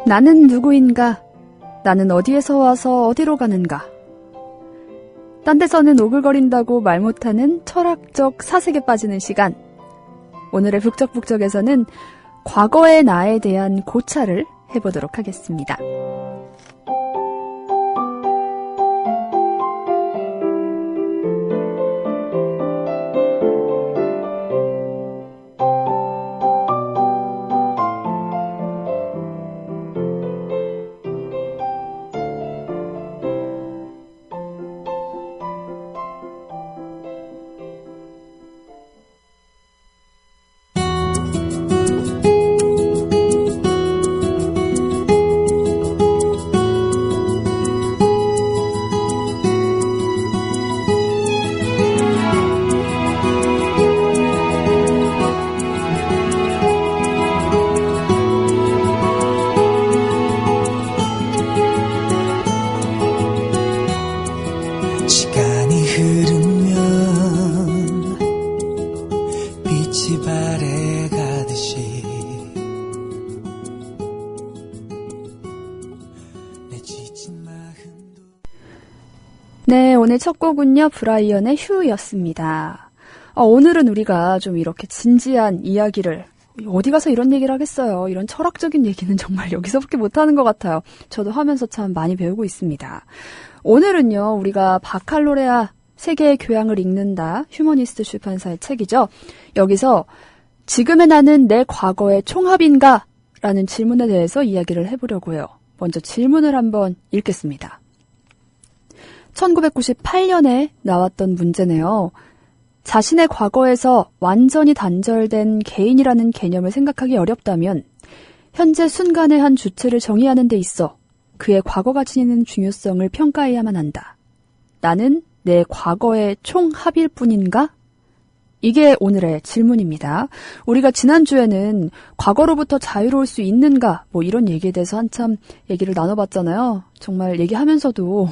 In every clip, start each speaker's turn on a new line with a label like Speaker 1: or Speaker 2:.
Speaker 1: 나는 누구인가? 나는 어디에서 와서 어디로 가는가? 딴 데서는 오글거린다고 말 못하는 철학적 사색에 빠지는 시간. 오늘의 북적북적에서는 과거의 나에 대한 고찰을 해보도록 하겠습니다. 네, 오늘 첫 곡은요, 브라이언의 휴였습니다. 오늘은 우리가 좀 이렇게 진지한 이야기를, 어디 가서 이런 얘기를 하겠어요. 이런 철학적인 얘기는 정말 여기서밖에 못하는 것 같아요. 저도 하면서 참 많이 배우고 있습니다. 오늘은요, 우리가 바칼로레아 세계의 교양을 읽는다, 휴머니스트 출판사의 책이죠. 여기서 지금의 나는 내 과거의 총합인가? 라는 질문에 대해서 이야기를 해보려고 해요. 먼저 질문을 한번 읽겠습니다. 1998년에 나왔던 문제네요. 자신의 과거에서 완전히 단절된 개인이라는 개념을 생각하기 어렵다면 현재 순간의 한 주체를 정의하는 데 있어 그의 과거가 지니는 중요성을 평가해야만 한다. 나는 내 과거의 총합일 뿐인가? 이게 오늘의 질문입니다. 우리가 지난주에는 과거로부터 자유로울 수 있는가? 이런 얘기에 대해서 한참 얘기를 나눠봤잖아요. 정말 얘기하면서도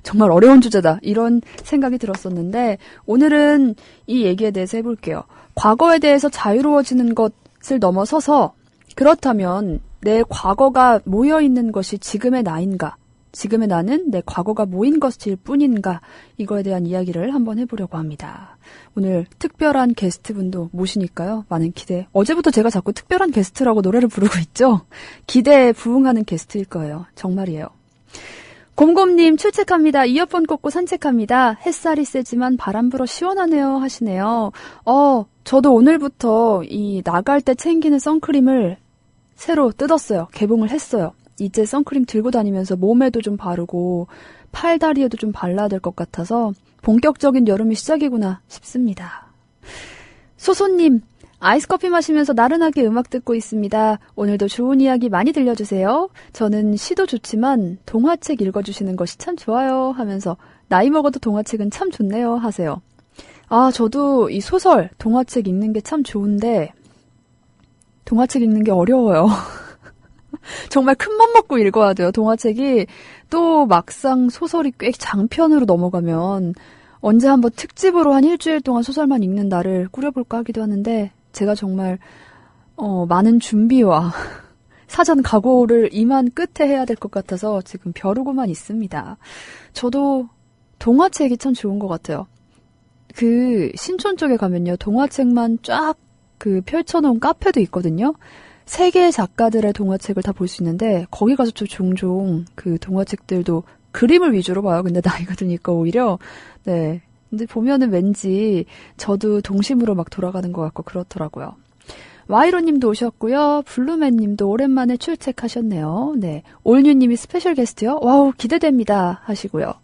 Speaker 1: 정말 어려운 주제다. 이런 생각이 들었었는데 오늘은 이 얘기에 대해서 해볼게요. 과거에 대해서 자유로워지는 것을 넘어서서 그렇다면 내 과거가 모여있는 것이 지금의 나인가? 지금의 나는 내 과거가 모인 것일 뿐인가? 이거에 대한 이야기를 한번 해보려고 합니다. 오늘 특별한 게스트분도 모시니까요. 많은 기대. 어제부터 제가 자꾸 특별한 게스트라고 노래를 부르고 있죠? 기대에 부응하는 게스트일 거예요. 정말이에요. 곰곰님 출첵합니다. 이어폰 꽂고 산책합니다. 햇살이 세지만 바람 불어 시원하네요 하시네요. 저도 오늘부터 이 나갈 때 챙기는 선크림을 새로 뜯었어요. 개봉을 했어요. 이제 선크림 들고 다니면서 몸에도 좀 바르고 팔다리에도 좀 발라야 될 것 같아서 본격적인 여름이 시작이구나 싶습니다. 소소님, 아이스커피 마시면서 나른하게 음악 듣고 있습니다. 오늘도 좋은 이야기 많이 들려주세요. 저는 시도 좋지만 동화책 읽어주시는 것이 참 좋아요 하면서 나이 먹어도 동화책은 참 좋네요 하세요. 저도 이 소설, 동화책 읽는 게 참 좋은데 동화책 읽는 게 어려워요. 정말 큰맘 먹고 읽어야 돼요. 동화책이 또 막상 소설이 꽤 장편으로 넘어가면 언제 한번 특집으로 한 일주일 동안 소설만 읽는 날을 꾸려볼까 하기도 하는데 제가 정말 많은 준비와 사전 각오를 임한 끝에 해야 될 것 같아서 지금 벼르고만 있습니다. 저도 동화책이 참 좋은 것 같아요. 그 신촌 쪽에 가면요. 동화책만 쫙 그 펼쳐놓은 카페도 있거든요. 세계 작가들의 동화책을 다 볼 수 있는데 거기 가서 저 종종 그 동화책들도 그림을 위주로 봐요. 근데 나이가 드니까 오히려 네. 근데 보면은 왠지 저도 동심으로 막 돌아가는 것 같고 그렇더라고요. 와이로님도 오셨고요. 블루맨님도 오랜만에 출첵하셨네요. 네, 올뉴님이 스페셜 게스트요. 와우 기대됩니다 하시고요.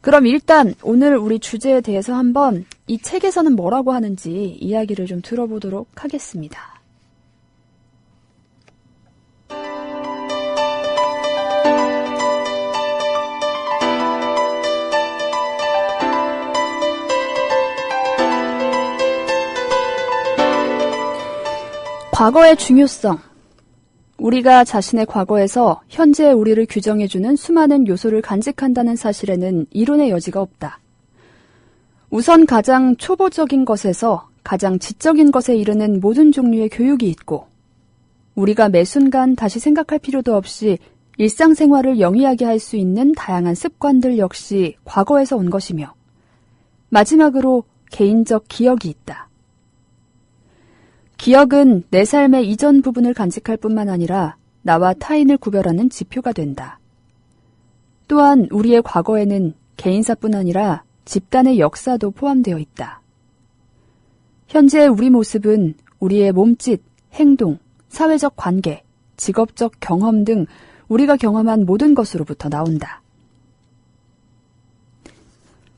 Speaker 1: 그럼 일단 오늘 우리 주제에 대해서 한번 이 책에서는 뭐라고 하는지 이야기를 좀 들어보도록 하겠습니다. 과거의 중요성. 우리가 자신의 과거에서 현재의 우리를 규정해주는 수많은 요소를 간직한다는 사실에는 이론의 여지가 없다. 우선 가장 초보적인 것에서 가장 지적인 것에 이르는 모든 종류의 교육이 있고, 우리가 매 순간 다시 생각할 필요도 없이 일상생활을 영위하게 할 수 있는 다양한 습관들 역시 과거에서 온 것이며, 마지막으로 개인적 기억이 있다. 기억은 내 삶의 이전 부분을 간직할 뿐만 아니라 나와 타인을 구별하는 지표가 된다. 또한 우리의 과거에는 개인사뿐 아니라 집단의 역사도 포함되어 있다. 현재의 우리 모습은 우리의 몸짓, 행동, 사회적 관계, 직업적 경험 등 우리가 경험한 모든 것으로부터 나온다.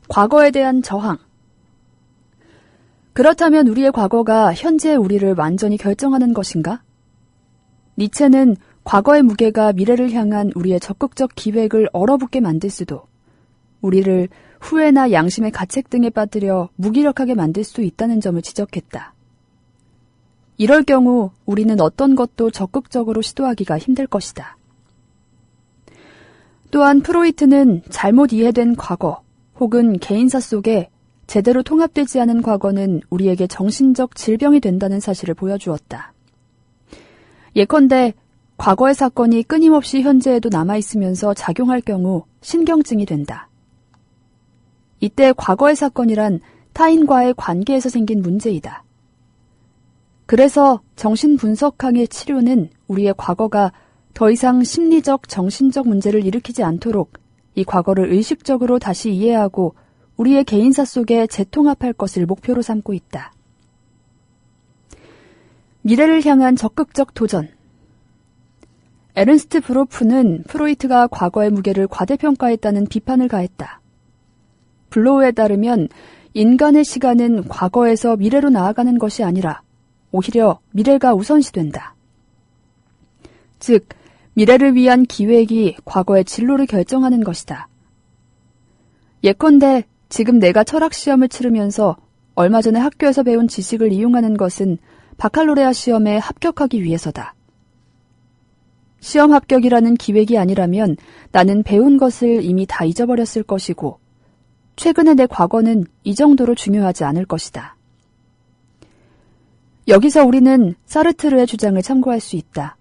Speaker 1: 과거에 대한 저항. 그렇다면 우리의 과거가 현재의 우리를 완전히 결정하는 것인가? 니체는 과거의 무게가 미래를 향한 우리의 적극적 기획을 얼어붙게 만들 수도, 우리를 후회나 양심의 가책 등에 빠뜨려 무기력하게 만들 수 있다는 점을 지적했다. 이럴 경우 우리는 어떤 것도 적극적으로 시도하기가 힘들 것이다. 또한 프로이트는 잘못 이해된 과거 혹은 개인사 속에 제대로 통합되지 않은 과거는 우리에게 정신적 질병이 된다는 사실을 보여주었다. 예컨대 과거의 사건이 끊임없이 현재에도 남아있으면서 작용할 경우 신경증이 된다. 이때 과거의 사건이란 타인과의 관계에서 생긴 문제이다. 그래서 정신분석학의 치료는 우리의 과거가 더 이상 심리적, 정신적 문제를 일으키지 않도록 이 과거를 의식적으로 다시 이해하고 우리의 개인사 속에 재통합할 것을 목표로 삼고 있다. 미래를 향한 적극적 도전. 에른스트 브로프는 프로이트가 과거의 무게를 과대평가했다는 비판을 가했다. 블로우에 따르면 인간의 시간은 과거에서 미래로 나아가는 것이 아니라 오히려 미래가 우선시된다. 즉, 미래를 위한 기획이 과거의 진로를 결정하는 것이다. 예컨대 지금 내가 철학 시험을 치르면서 얼마 전에 학교에서 배운 지식을 이용하는 것은 바칼로레아 시험에 합격하기 위해서다. 시험 합격이라는 기획이 아니라면 나는 배운 것을 이미 다 잊어버렸을 것이고, 최근의 내 과거는 이 정도로 중요하지 않을 것이다. 여기서 우리는 사르트르의 주장을 참고할 수 있다.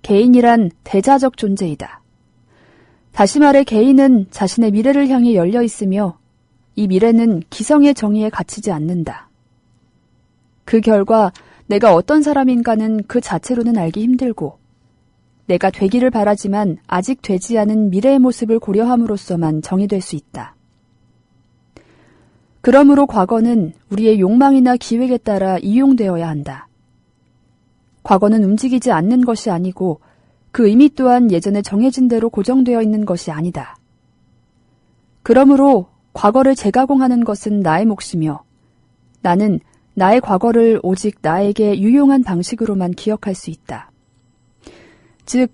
Speaker 1: 개인이란 대자적 존재이다. 다시 말해 개인은 자신의 미래를 향해 열려 있으며 이 미래는 기성의 정의에 갇히지 않는다. 그 결과 내가 어떤 사람인가는 그 자체로는 알기 힘들고 내가 되기를 바라지만 아직 되지 않은 미래의 모습을 고려함으로써만 정의될 수 있다. 그러므로 과거는 우리의 욕망이나 기획에 따라 이용되어야 한다. 과거는 움직이지 않는 것이 아니고 그 의미 또한 예전에 정해진 대로 고정되어 있는 것이 아니다. 그러므로 과거를 재가공하는 것은 나의 몫이며 나는 나의 과거를 오직 나에게 유용한 방식으로만 기억할 수 있다. 즉,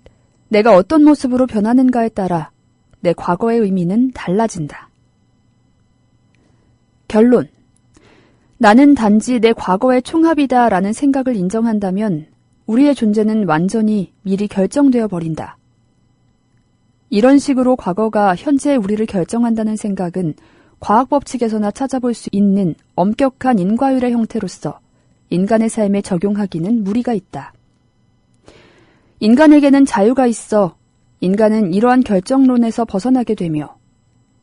Speaker 1: 내가 어떤 모습으로 변하는가에 따라 내 과거의 의미는 달라진다. 결론. 나는 단지 내 과거의 총합이다라는 생각을 인정한다면 우리의 존재는 완전히 미리 결정되어 버린다. 이런 식으로 과거가 현재의 우리를 결정한다는 생각은 과학 법칙에서나 찾아볼 수 있는 엄격한 인과율의 형태로서 인간의 삶에 적용하기는 무리가 있다. 인간에게는 자유가 있어 인간은 이러한 결정론에서 벗어나게 되며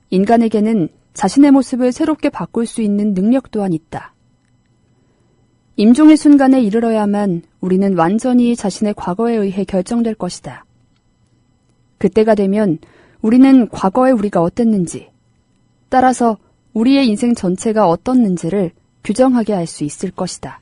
Speaker 1: 인간에게는 자신의 모습을 새롭게 바꿀 수 있는 능력 또한 있다. 임종의 순간에 이르러야만 우리는 완전히 자신의 과거에 의해 결정될 것이다. 그때가 되면 우리는 과거에 우리가 어땠는지, 따라서 우리의 인생 전체가 어떻는지를 규정하게 할 수 있을 것이다.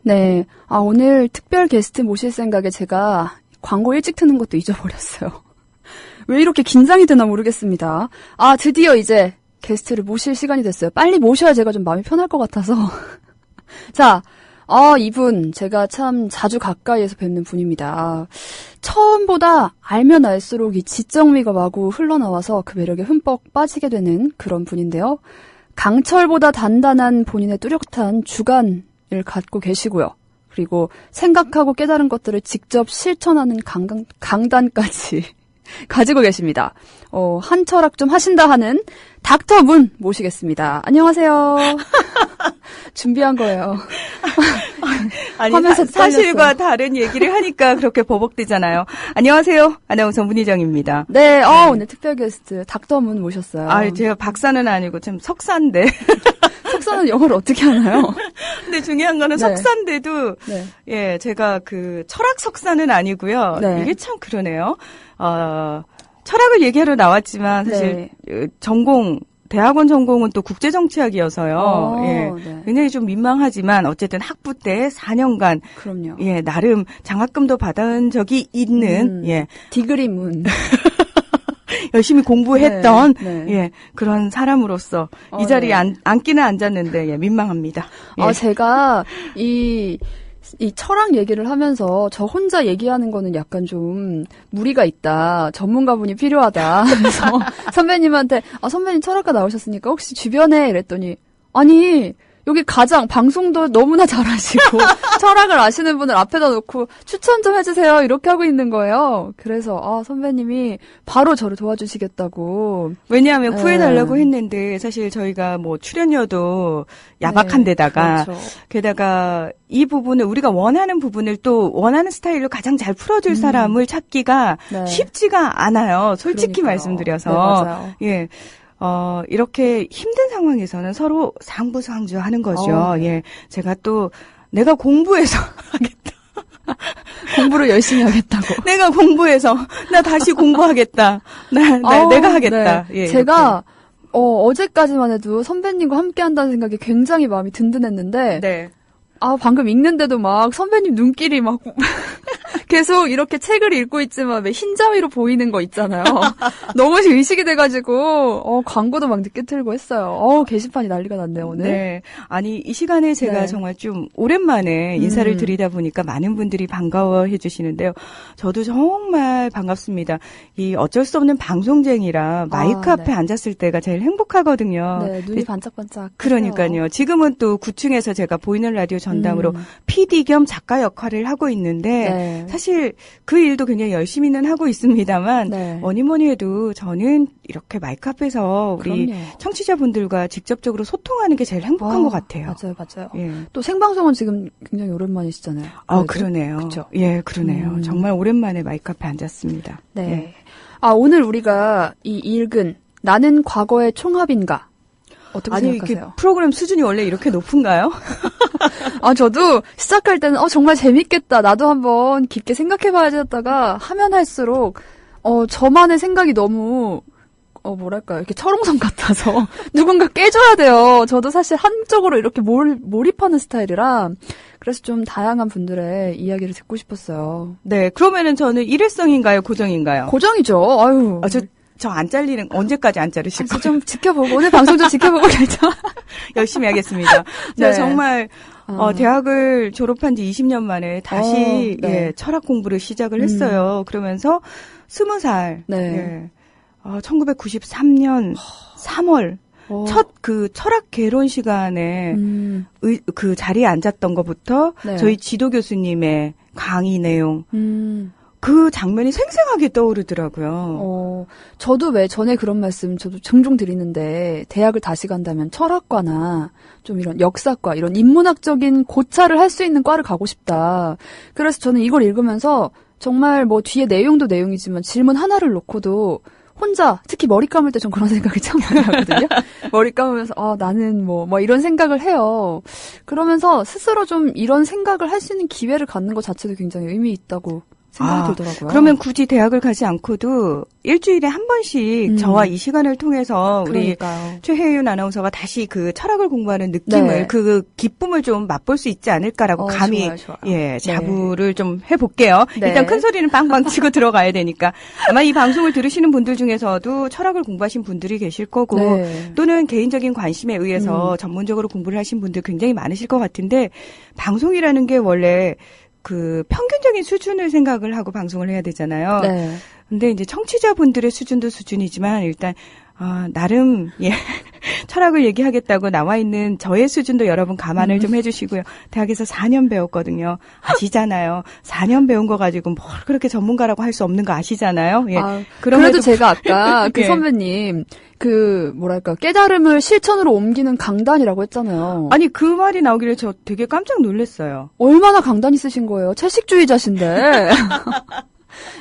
Speaker 1: 네. 오늘 특별 게스트 모실 생각에 제가 광고 일찍 트는 것도 잊어버렸어요. 왜 이렇게 긴장이 되나 모르겠습니다. 드디어 이제 게스트를 모실 시간이 됐어요. 빨리 모셔야 제가 좀 마음이 편할 것 같아서. 자, 이분 제가 참 자주 가까이에서 뵙는 분입니다. 처음보다 알면 알수록 이 지적미가 마구 흘러나와서 그 매력에 흠뻑 빠지게 되는 그런 분인데요. 강철보다 단단한 본인의 뚜렷한 주관을 갖고 계시고요. 그리고 생각하고 깨달은 것들을 직접 실천하는 강단까지 가지고 계십니다. 한 철학 좀 하신다 하는 닥터 문 모시겠습니다. 안녕하세요. 준비한 거예요.
Speaker 2: 아니, 사실과 다른 얘기를 하니까 그렇게 버벅대잖아요. 안녕하세요. 아나운서 문희정입니다.
Speaker 1: 네, 오늘 특별 게스트 닥터 문 모셨어요.
Speaker 2: 제가 박사는 아니고 참 석사인데.
Speaker 1: 석사는 영어를 어떻게 하나요?
Speaker 2: 근데 중요한 거는
Speaker 1: 네.
Speaker 2: 석사인데도,
Speaker 1: 네.
Speaker 2: 예, 제가 그 철학 석사는 아니고요.
Speaker 1: 네.
Speaker 2: 이게 참 그러네요. 철학을 얘기하러 나왔지만 사실 대학원 전공은 또 국제정치학이어서요. 예.
Speaker 1: 네.
Speaker 2: 굉장히 좀 민망하지만 어쨌든 학부 때 4년간
Speaker 1: 그럼요.
Speaker 2: 예, 나름 장학금도 받아온 적이 있는 예.
Speaker 1: 디그리 문.
Speaker 2: 열심히 공부했던
Speaker 1: 네.
Speaker 2: 예, 그런 사람으로서 이 자리에 앉기는 앉았는데 예, 민망합니다. 예.
Speaker 1: 제가 이 철학 얘기를 하면서 저 혼자 얘기하는 거는 약간 좀 무리가 있다. 전문가분이 필요하다. 그래서 선배님한테 선배님 철학과 나오셨으니까 혹시 주변에 이랬더니 아니 여기 방송도 너무나 잘하시고 철학을 아시는 분을 앞에다 놓고 추천 좀 해주세요 이렇게 하고 있는 거예요. 그래서 선배님이 바로 저를 도와주시겠다고.
Speaker 2: 왜냐하면 구해달라고 했는데 사실 저희가 뭐 출연료도 야박한 데다가
Speaker 1: 그렇죠.
Speaker 2: 게다가 이 부분을 우리가 원하는 부분을 또 원하는 스타일로 가장 잘 풀어줄 사람을 찾기가 쉽지가 않아요. 솔직히
Speaker 1: 그러니까요.
Speaker 2: 말씀드려서.
Speaker 1: 네, 맞아요.
Speaker 2: 예. 이렇게 힘든 상황에서는 서로 상부상조 하는 거죠. 예. 제가 또 내가 공부해서 하겠다.
Speaker 1: 공부를 열심히 하겠다고.
Speaker 2: 내가 공부해서 나 다시 공부하겠다. 내가 하겠다.
Speaker 1: 네.
Speaker 2: 예,
Speaker 1: 제가 어제까지만 해도 선배님과 함께 한다는 생각이 굉장히 마음이 든든했는데
Speaker 2: 네.
Speaker 1: 방금 읽는데도 막 선배님 눈길이 막 계속 이렇게 책을 읽고 있지만 왜 흰자위로 보이는 거 있잖아요. 너무 의식이 돼가지고 광고도 막 늦게 틀고 했어요. 게시판이 난리가 났네요 오늘.
Speaker 2: 네, 아니 이 시간에 제가 정말 좀 오랜만에 인사를 드리다 보니까 많은 분들이 반가워해 주시는데요. 저도 정말 반갑습니다. 이 어쩔 수 없는 방송쟁이라 마이크 앞에 앉았을 때가 제일 행복하거든요.
Speaker 1: 네, 눈이 반짝반짝.
Speaker 2: 그러니까요. 지금은 또 9층에서 제가 보이는 라디오 전담으로 PD 겸 작가 역할을 하고 있는데 사실 그 일도 굉장히 열심히는 하고 있습니다만 뭐니 해도 저는 이렇게 마이크 앞에서 우리 청취자분들과 직접적으로 소통하는 게 제일 행복한 것 같아요.
Speaker 1: 맞아요.
Speaker 2: 예.
Speaker 1: 또 생방송은 지금 굉장히 오랜만이시잖아요.
Speaker 2: 그러네요.
Speaker 1: 그쵸?
Speaker 2: 예, 그러네요. 정말 오랜만에 마이크 앞에 앉았습니다.
Speaker 1: 네.
Speaker 2: 예.
Speaker 1: 오늘 우리가 이 읽은 나는 과거의 총합인가? 어떻게 생각하세요?
Speaker 2: 이렇게 프로그램 수준이 원래 이렇게 높은가요?
Speaker 1: 저도 시작할 때는 정말 재밌겠다. 나도 한번 깊게 생각해봐야지 했다가 하면 할수록 저만의 생각이 너무 뭐랄까요. 이렇게 철옹성 같아서 누군가 깨줘야 돼요. 저도 사실 한쪽으로 이렇게 몰입하는 스타일이라 그래서 좀 다양한 분들의 이야기를 듣고 싶었어요.
Speaker 2: 네. 그러면은 저는 일회성인가요? 고정인가요?
Speaker 1: 고정이죠. 아유.
Speaker 2: 저 안 잘리는, 언제까지 안 자르실 거예요?
Speaker 1: 좀 지켜보고, 오늘 방송 좀 지켜보고 결정.
Speaker 2: 열심히 하겠습니다. 제가 정말, 대학을 졸업한 지 20년 만에 다시, 철학 공부를 시작을 했어요. 그러면서 20살, 1993년 3월, 첫 그 철학 개론 시간에 그 자리에 앉았던 것부터 저희 지도 교수님의 강의 내용, 그 장면이 생생하게 떠오르더라고요.
Speaker 1: 저도 왜 전에 그런 말씀 저도 종종 드리는데 대학을 다시 간다면 철학과나 좀 이런 역사과 이런 인문학적인 고차를 할 수 있는 과를 가고 싶다. 그래서 저는 이걸 읽으면서 정말 뭐 뒤에 내용도 내용이지만 질문 하나를 놓고도 혼자 특히 머리 감을 때 전 그런 생각을 참 많이 하거든요. 머리 감으면서 나는 뭐 이런 생각을 해요. 그러면서 스스로 좀 이런 생각을 할 수 있는 기회를 갖는 것 자체도 굉장히 의미 있다고 생각이 들더라고요.
Speaker 2: 그러면 굳이 대학을 가지 않고도 일주일에 한 번씩 저와 이 시간을 통해서
Speaker 1: 그러니까요.
Speaker 2: 우리 최혜윤 아나운서가 다시 그 철학을 공부하는 느낌을 그 기쁨을 좀 맛볼 수 있지 않을까라고 감히 좋아요. 자부를 좀 해볼게요. 일단 큰 소리는 빵빵 치고 들어가야 되니까 아마 이 방송을 들으시는 분들 중에서도 철학을 공부하신 분들이 계실 거고 또는 개인적인 관심에 의해서 전문적으로 공부를 하신 분들 굉장히 많으실 것 같은데 방송이라는 게 원래 그 평균적인 수준을 생각을 하고 방송을 해야 되잖아요.
Speaker 1: 네.
Speaker 2: 근데 이제 청취자분들의 수준도 수준이지만 일단 나름 철학을 얘기하겠다고 나와 있는 저의 수준도 여러분 감안을 좀 해주시고요. 대학에서 4년 배웠거든요. 아시잖아요. 4년 배운 거 가지고 뭘 그렇게 전문가라고 할 수 없는 거 아시잖아요. 예.
Speaker 1: 그래도 제가 아까 그 선배님 뭐랄까 깨달음을 실천으로 옮기는 강단이라고 했잖아요.
Speaker 2: 아니 그 말이 나오길래 저 되게 깜짝 놀랐어요.
Speaker 1: 얼마나 강단이 쓰신 거예요? 채식주의자신데.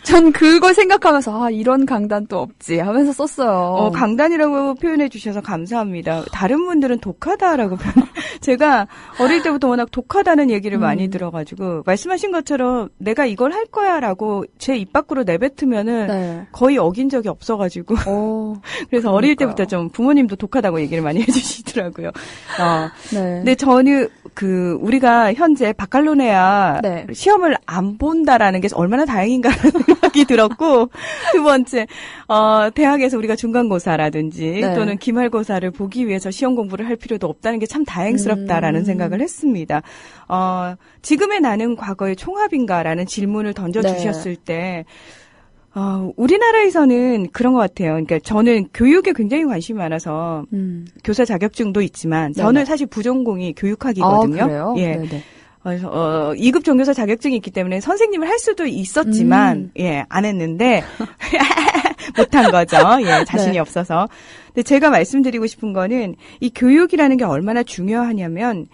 Speaker 1: 전 그걸 생각하면서 이런 강단 또 없지 하면서 썼어요.
Speaker 2: 강단이라고 표현해 주셔서 감사합니다. 다른 분들은 독하다라고 제가 어릴 때부터 워낙 독하다는 얘기를 많이 들어가지고 말씀하신 것처럼 내가 이걸 할 거야라고 제 입 밖으로 내뱉으면은 네. 거의 어긴 적이 없어가지고 그래서 그러니까요. 어릴 때부터 좀 부모님도 독하다고 얘기를 많이 해주시더라고요. 네. 근데 저는 우리가 현재 바칼로레아 네. 시험을 안 본다라는 게 얼마나 다행인가 생각이 들었고 두 번째 대학에서 우리가 중간고사라든지 네. 또는 기말고사를 보기 위해서 시험 공부를 할 필요도 없다는 게 참 다행스럽다라는 생각을 했습니다. 지금의 나는 과거의 총합인가라는 질문을 던져주셨을 네. 때 우리나라에서는 그런 것 같아요. 그러니까 저는 교육에 굉장히 관심이 많아서 교사 자격증도 있지만 저는 네네. 사실 부전공이 교육학이거든요.
Speaker 1: 그래요?
Speaker 2: 예.
Speaker 1: 네네.
Speaker 2: 그래서 2급 종교사 자격증이 있기 때문에 선생님을 할 수도 있었지만 예, 안 했는데 못한 거죠. 예, 자신이 네. 없어서. 근데 제가 말씀드리고 싶은 거는 이 교육이라는 게 얼마나 중요하냐면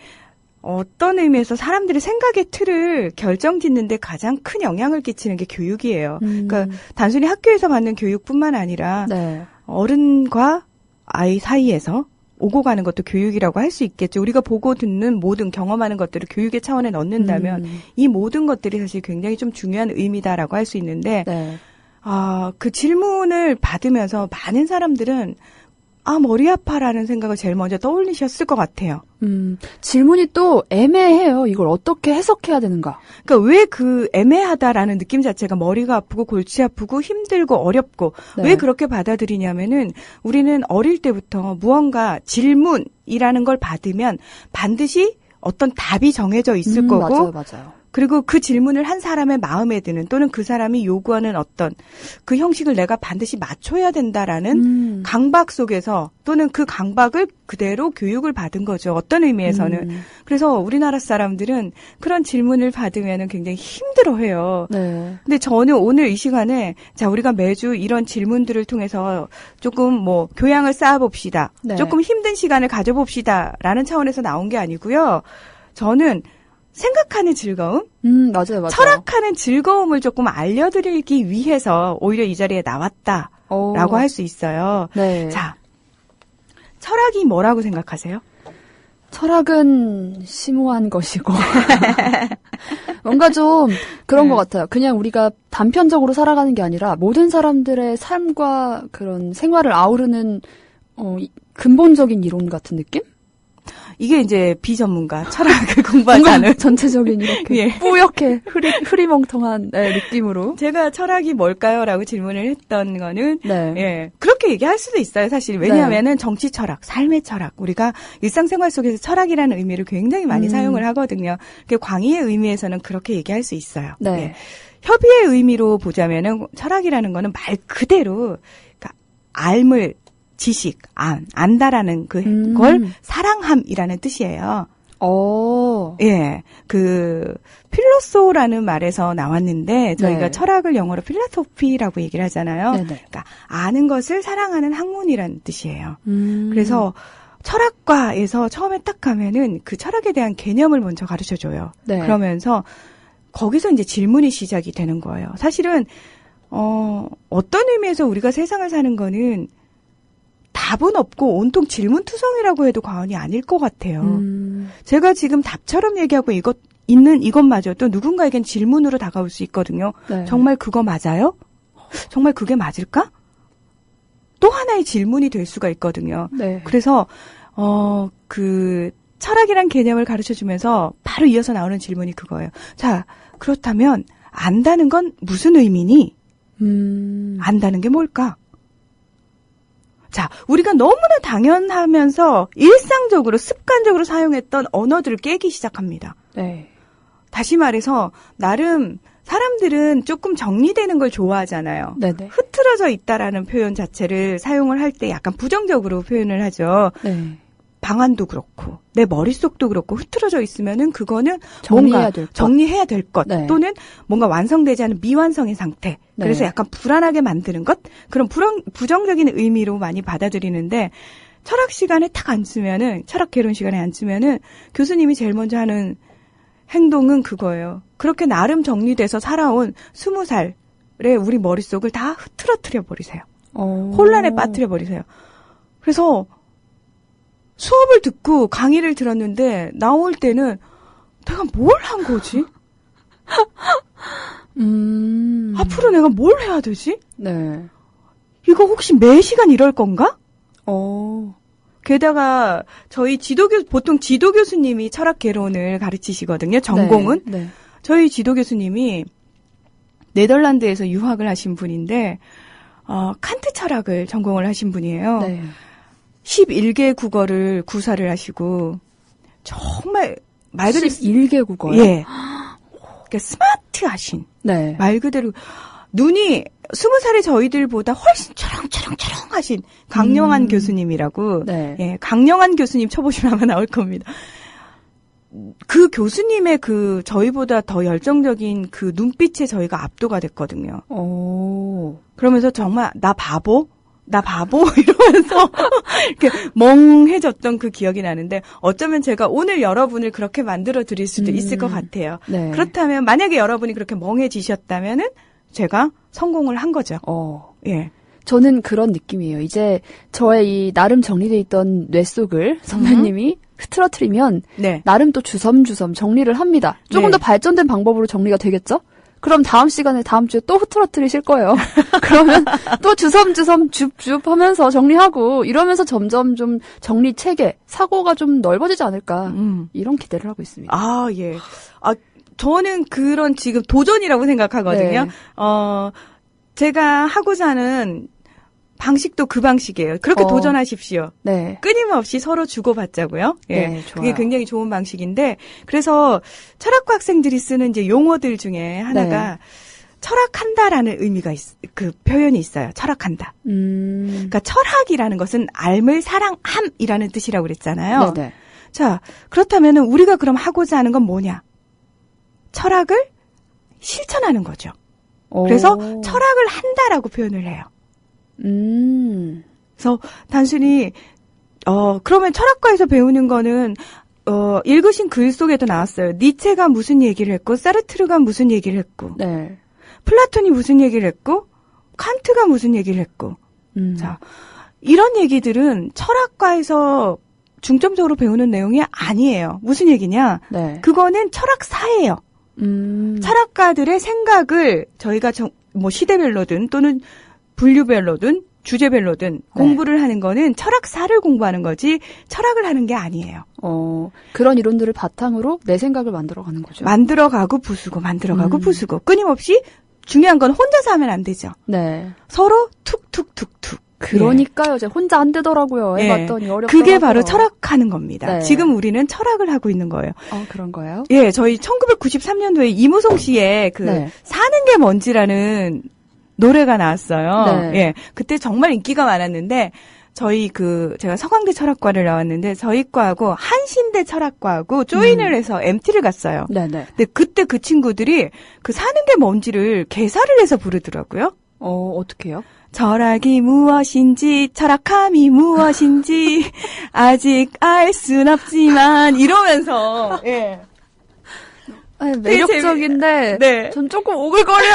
Speaker 2: 어떤 의미에서 사람들의 생각의 틀을 결정짓는데 가장 큰 영향을 끼치는 게 교육이에요. 그러니까 단순히 학교에서 받는 교육뿐만 아니라 네. 어른과 아이 사이에서 오고 가는 것도 교육이라고 할 수 있겠죠. 우리가 보고 듣는 모든 경험하는 것들을 교육의 차원에 넣는다면 이 모든 것들이 사실 굉장히 좀 중요한 의미다라고 할 수 있는데 네. 그 질문을 받으면서 많은 사람들은 머리 아파라는 생각을 제일 먼저 떠올리셨을 것 같아요.
Speaker 1: 질문이 또 애매해요. 이걸 어떻게 해석해야 되는가.
Speaker 2: 그러니까 왜 그 애매하다라는 느낌 자체가 머리가 아프고 골치 아프고 힘들고 어렵고 네. 왜 그렇게 받아들이냐면은 우리는 어릴 때부터 무언가 질문이라는 걸 받으면 반드시 어떤 답이 정해져 있을 거고
Speaker 1: 맞아요.
Speaker 2: 그리고 그 질문을 한 사람의 마음에 드는 또는 그 사람이 요구하는 어떤 그 형식을 내가 반드시 맞춰야 된다라는 강박 속에서 또는 그 강박을 그대로 교육을 받은 거죠. 어떤 의미에서는. 그래서 우리나라 사람들은 그런 질문을 받으면 굉장히 힘들어해요. 네. 근데 저는 오늘 이 시간에 우리가 매주 이런 질문들을 통해서 조금 교양을 쌓아봅시다. 네. 조금 힘든 시간을 가져봅시다라는 차원에서 나온 게 아니고요. 저는 생각하는 즐거움?
Speaker 1: 맞아요.
Speaker 2: 철학하는 즐거움을 조금 알려드리기 위해서 오히려 이 자리에 나왔다라고 할 수 있어요. 네. 자, 철학이 뭐라고 생각하세요?
Speaker 1: 철학은 심오한 것이고 뭔가 좀 그런 것 같아요. 그냥 우리가 단편적으로 살아가는 게 아니라 모든 사람들의 삶과 그런 생활을 아우르는 근본적인 이론 같은 느낌?
Speaker 2: 이게 이제 비전문가, 철학을 공부하지 않은
Speaker 1: 전체적인 이렇게 예. 뿌옇게 흐리멍텅한 느낌으로.
Speaker 2: 제가 철학이 뭘까요? 라고 질문을 했던 거는 네. 예, 그렇게 얘기할 수도 있어요. 사실 왜냐하면은 네. 정치 철학, 삶의 철학, 우리가 일상생활 속에서 철학이라는 의미를 굉장히 많이 사용을 하거든요. 광의의 의미에서는 그렇게 얘기할 수 있어요. 네. 예. 협의의 의미로 보자면은 철학이라는 거는 말 그대로 그러니까 알물 지식, 안다라는 그걸 사랑함이라는 뜻이에요. 예. 필로소라는 말에서 나왔는데, 저희가 네. 철학을 영어로 필라소피라고 얘기를 하잖아요. 네네. 그러니까, 아는 것을 사랑하는 학문이라는 뜻이에요. 그래서, 철학과에서 처음에 딱 가면은 그 철학에 대한 개념을 먼저 가르쳐 줘요. 네. 그러면서, 거기서 이제 질문이 시작이 되는 거예요. 사실은, 어떤 의미에서 우리가 세상을 사는 거는, 답은 없고 온통 질문투성이라고 해도 과언이 아닐 것 같아요. 제가 지금 답처럼 얘기하고 있는 이것마저도 누군가에겐 질문으로 다가올 수 있거든요. 네. 정말 그거 맞아요? 정말 그게 맞을까? 또 하나의 질문이 될 수가 있거든요. 네. 그래서 철학이란 개념을 가르쳐주면서 바로 이어서 나오는 질문이 그거예요. 자, 그렇다면 안다는 건 무슨 의미니? 안다는 게 뭘까? 자, 우리가 너무나 당연하면서 일상적으로 습관적으로 사용했던 언어들을 깨기 시작합니다. 네. 다시 말해서 나름 사람들은 조금 정리되는 걸 좋아하잖아요.
Speaker 1: 네네.
Speaker 2: 흐트러져 있다라는 표현 자체를 사용을 할 때 약간 부정적으로 표현을 하죠.
Speaker 1: 네.
Speaker 2: 방안도 그렇고 내 머릿속도 그렇고 흐트러져 있으면은 그거는
Speaker 1: 정리해야
Speaker 2: 될 것 네. 또는 뭔가 완성되지 않은 미완성의 상태. 네. 그래서 약간 불안하게 만드는 것 그런 부정적인 의미로 많이 받아들이는데 철학 시간에 딱 앉으면은 철학 개론 시간에 앉으면은 교수님이 제일 먼저 하는 행동은 그거예요. 그렇게 나름 정리돼서 살아온 20살의 우리 머릿속을 다 흐트러뜨려 버리세요. 혼란에 빠뜨려 버리세요. 그래서 수업을 듣고 강의를 들었는데 나올 때는 내가 뭘 한 거지? 앞으로 내가 뭘 해야 되지?
Speaker 1: 네.
Speaker 2: 이거 혹시 매 시간 이럴 건가? 게다가 저희 보통 지도 교수님이 철학 개론을 가르치시거든요. 전공은.
Speaker 1: 네, 네.
Speaker 2: 저희 지도 교수님이 네덜란드에서 유학을 하신 분인데 칸트 철학을 전공을 하신 분이에요. 네. 11개 국어를 구사를 하시고 정말 말 그대로
Speaker 1: 11개 국어요?
Speaker 2: 예. 그러니까 스마트하신. 네. 말 그대로 눈이 20살의 저희들보다 훨씬 초롱초롱초롱하신 강영한 교수님이라고. 네. 예, 강영한 교수님 쳐보시면 아마 나올 겁니다. 그 교수님의 저희보다 더 열정적인 그 눈빛에 저희가 압도가 됐거든요. 그러면서 정말 나 바보 이러면서 이렇게 멍해졌던 그 기억이 나는데 어쩌면 제가 오늘 여러분을 그렇게 만들어 드릴 수도 있을 것 같아요. 네. 그렇다면 만약에 여러분이 그렇게 멍해지셨다면은 제가 성공을 한 거죠. 예.
Speaker 1: 저는 그런 느낌이에요. 이제 저의 이 나름 정리돼 있던 뇌 속을 선배님이 흐트러뜨리면 네. 나름 또 주섬주섬 정리를 합니다. 조금 더 발전된 방법으로 정리가 되겠죠? 그럼 다음 시간에 다음 주에 또 흐트러뜨리실 거예요. 그러면 또 주섬주섬 줍줍 하면서 정리하고 이러면서 점점 좀 정리 체계, 사고가 좀 넓어지지 않을까 이런 기대를 하고 있습니다.
Speaker 2: 아, 예. 저는 그런 지금 도전이라고 생각하거든요. 네. 제가 하고자 하는 방식도 그 방식이에요. 그렇게 도전하십시오. 네. 끊임없이 서로 주고받자고요. 예. 네, 좋아요. 그게 굉장히 좋은 방식인데, 그래서 철학과 학생들이 쓰는 이제 용어들 중에 하나가 네. 철학한다라는 의미가 그 표현이 있어요. 철학한다. 그러니까 철학이라는 것은 알물 사랑함이라는 뜻이라고 그랬잖아요. 네네. 자, 그렇다면은 우리가 그럼 하고자 하는 건 뭐냐? 철학을 실천하는 거죠. 그래서 철학을 한다라고 표현을 해요. 그래서 단순히 그러면 철학과에서 배우는 거는 읽으신 글 속에도 나왔어요. 니체가 무슨 얘기를 했고 사르트르가 무슨 얘기를 했고 네. 플라톤이 무슨 얘기를 했고 칸트가 무슨 얘기를 했고 자 이런 얘기들은 철학과에서 중점적으로 배우는 내용이 아니에요. 무슨 얘기냐? 네. 그거는 철학사예요. 철학가들의 생각을 저희가 뭐 시대별로든 또는 분류별로든 주제별로든 공부를 하는 거는 철학사를 공부하는 거지 철학을 하는 게 아니에요.
Speaker 1: 그런 이론들을 바탕으로 내 생각을 만들어가는 거죠.
Speaker 2: 만들어가고 부수고 만들어가고 부수고 끊임없이 중요한 건 혼자서 하면 안 되죠. 네. 서로 툭툭툭툭.
Speaker 1: 그러니까요. 제가 혼자 안 되더라고요. 해봤더니 어렵더라고요.
Speaker 2: 그게 바로 철학하는 겁니다. 네. 지금 우리는 철학을 하고 있는 거예요.
Speaker 1: 그런 거예요?
Speaker 2: 예, 저희 1993년도에 이무송 씨의 사는 게 뭔지라는 노래가 나왔어요. 네. 예. 그때 정말 인기가 많았는데 저희 제가 서강대 철학과를 나왔는데 저희 과하고 한신대 철학과하고 조인을 해서 MT를 갔어요. 네네. 근데 그때 그 친구들이 사는 게 뭔지를 개사를 해서 부르더라고요.
Speaker 1: 어떻게요?
Speaker 2: 철학이 무엇인지 철학함이 무엇인지 아직 알 순 없지만 이러면서 예.
Speaker 1: 매력적인데 네. 전 조금 오글거려요.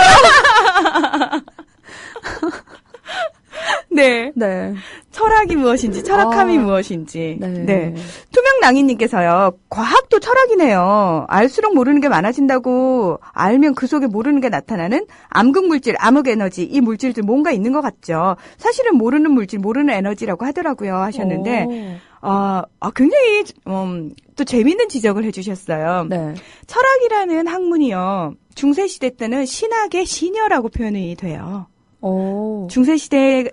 Speaker 2: 네. 네. 철학이 무엇인지, 철학함이 무엇인지. 네. 네. 투명낭이님께서요, 과학도 철학이네요. 알수록 모르는 게 많아진다고 알면 그 속에 모르는 게 나타나는 암흑물질, 암흑에너지, 이 물질들 뭔가 있는 것 같죠. 사실은 모르는 물질, 모르는 에너지라고 하더라고요. 하셨는데, 굉장히, 또 재밌는 지적을 해주셨어요. 네. 철학이라는 학문이요, 중세시대 때는 신학의 시녀라고 표현이 돼요. 중세시대